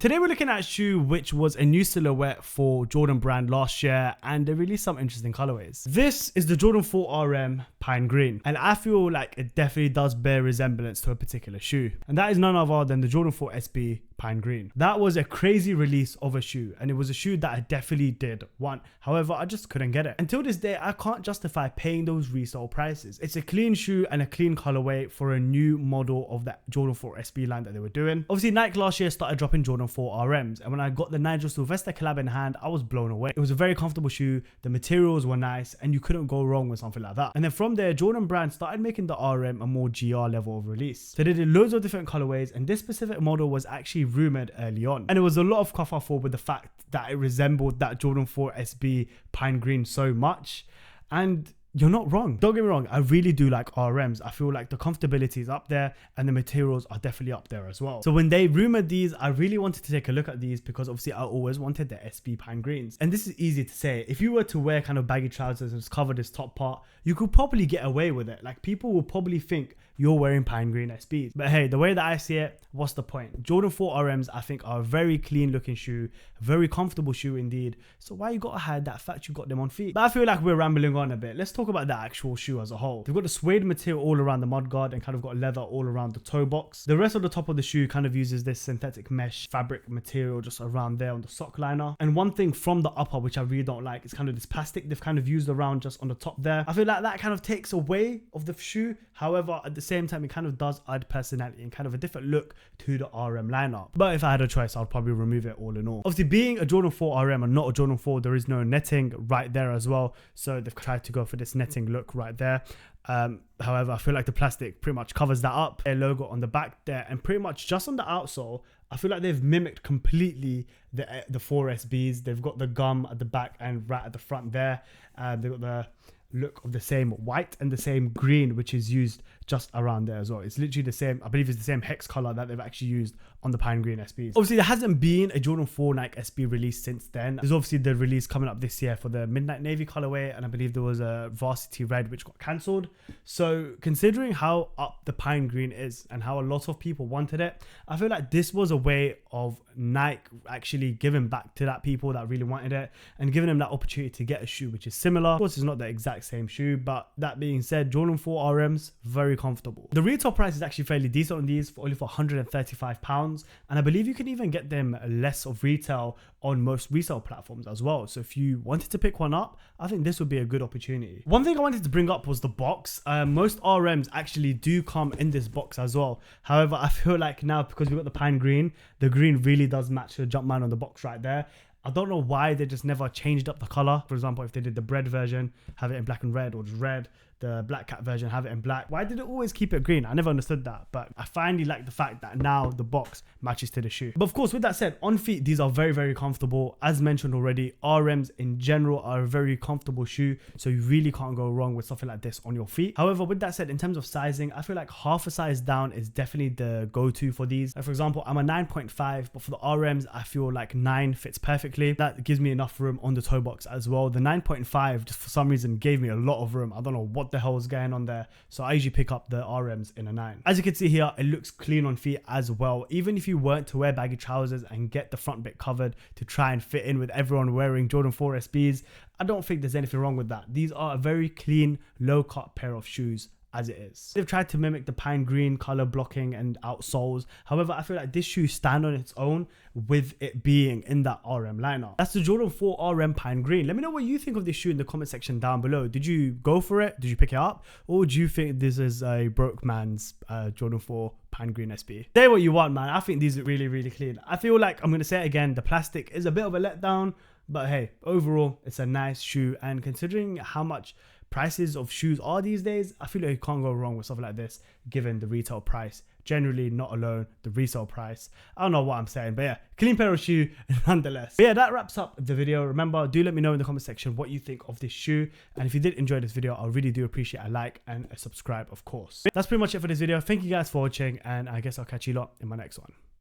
Today we're looking at a shoe which was a new silhouette for Jordan brand last year, and they released some interesting colorways. This is the Jordan 4 RM Pine Green, and I feel like it definitely does bear resemblance to a particular shoe, and that is none other than the Jordan 4 SB Pine Green. That was a crazy release of a shoe, and it was a shoe that I definitely did want. However, I just couldn't get it. Until this day, I can't justify paying those resale prices. It's a clean shoe and a clean colorway for a new model of that Jordan 4 SB line that they were doing. Obviously, Nike last year started dropping Jordan 4 RMs, and when I got the Nigel Sylvester collab in hand, I was blown away. It was a very comfortable shoe, the materials were nice, and you couldn't go wrong with something like that. And then from there, Jordan brand started making the RM a more GR level of release. So they did loads of different colorways, and this specific model was actually rumored early on. And it was a lot of kerfuffle with the fact that it resembled that Jordan 4 SB Pine Green so much. And you're not wrong. Don't get me wrong, I really do like RMs. I feel like the comfortability is up there and the materials are definitely up there as well. So when they rumored these, I really wanted to take a look at these because obviously I always wanted the SB Pine Greens. And this is easy to say. If you were to wear kind of baggy trousers and just cover this top part, you could probably get away with it. Like, people will probably think you're wearing Pine Green SBs. But hey, the way that I see it, what's the point? Jordan 4 RMs, I think, are a very clean looking shoe, a very comfortable shoe indeed. So why you gotta hide that fact you got them on feet? But I feel like we're rambling on a bit. Let's talk about the actual shoe as a whole. They've got the suede material all around the mudguard and kind of got leather all around the toe box. The rest of the top of the shoe kind of uses this synthetic mesh fabric material just around there on the sock liner. And one thing from the upper, which I really don't like, is kind of this plastic they've kind of used around just on the top there. I feel like that kind of takes away of the shoe. However, at the same time, it kind of does add personality and kind of a different look to the RM lineup. But if I had a choice, I'd probably remove it all in all. Obviously, being a Jordan 4 RM and not a Jordan 4, there is no netting right there as well. So they've tried to go for this netting look right there. However, I feel like the plastic pretty much covers that up. A logo on the back there, and pretty much just on the outsole, I feel like they've mimicked completely the 4 SBs. They've got the gum at the back and right at the front there. They've got the look of the same white and the same green, which is used just around there as well. It's literally the same, I believe it's the same hex color that they've actually used on the Pine Green SBs. Obviously, there hasn't been a Jordan 4 Nike SB release since then. There's obviously the release coming up this year for the Midnight Navy colorway, and I believe there was a Varsity Red which got cancelled. So considering how up the Pine Green is and how a lot of people wanted it, I feel like this was a way of Nike actually giving back to that people that really wanted it and giving them that opportunity to get a shoe which is similar. Of course, it's not the exact same shoe, but that being said, Jordan 4 RMs, very comfortable. The retail price is actually fairly decent on these, for only for £135, and I believe you can even get them less of retail on most resale platforms as well. So if you wanted to pick one up, I think this would be a good opportunity. One thing I wanted to bring up was the box. Most RMs actually do come in this box as well. However, I feel like now, because we've got the Pine Green, the green really does match the Jumpman on the box right there. I don't know why they just never changed up the color. For example, if they did the bread version, have it in black and red, or just red. The Black Cat version, have it in black. Why did it always keep it green? I never understood that, but I finally like the fact that now the box matches to the shoe. But of course, with that said, on feet, these are very, very comfortable. As mentioned already, RMs in general are a very comfortable shoe, so you really can't go wrong with something like this on your feet. However, with that said, in terms of sizing, I feel like half a size down is definitely the go-to for these. Like, for example, I'm a 9.5, but for the RMs, I feel like 9 fits perfectly. That gives me enough room on the toe box as well. The 9.5 just for some reason gave me a lot of room. I don't know what the hell is going on there, so I usually pick up the RMs in a 9. As you can see here, it looks clean on feet as well. Even if you weren't to wear baggy trousers and get the front bit covered to try and fit in with everyone wearing Jordan 4 SBs, I don't think there's anything wrong with that. These are a very clean, low cut pair of shoes as it is. They've tried to mimic the Pine Green color blocking and outsoles. However, I feel like this shoe stands on its own with it being in that RM lineup. That's the Jordan 4 RM Pine Green. Let me know what you think of this shoe in the comment section down below. Did you go for it? Did you pick it up? Or do you think this is a broke man's Jordan 4 Pine Green SB? Say what you want, man. I think these are really, really clean. I feel like, I'm going to say it again, the plastic is a bit of a letdown, but hey, overall, it's a nice shoe. And considering how much prices of shoes are these days, I feel like you can't go wrong with something like this given the retail price. Generally, not alone the resale price. I don't know what I'm saying, but yeah, clean pair of shoe nonetheless. But yeah, that wraps up the video. Remember, do let me know in the comment section what you think of this shoe, and if you did enjoy this video, I really do appreciate a like and a subscribe, of course. That's pretty much it for this video. Thank you guys for watching, and I guess I'll catch you lot in my next one.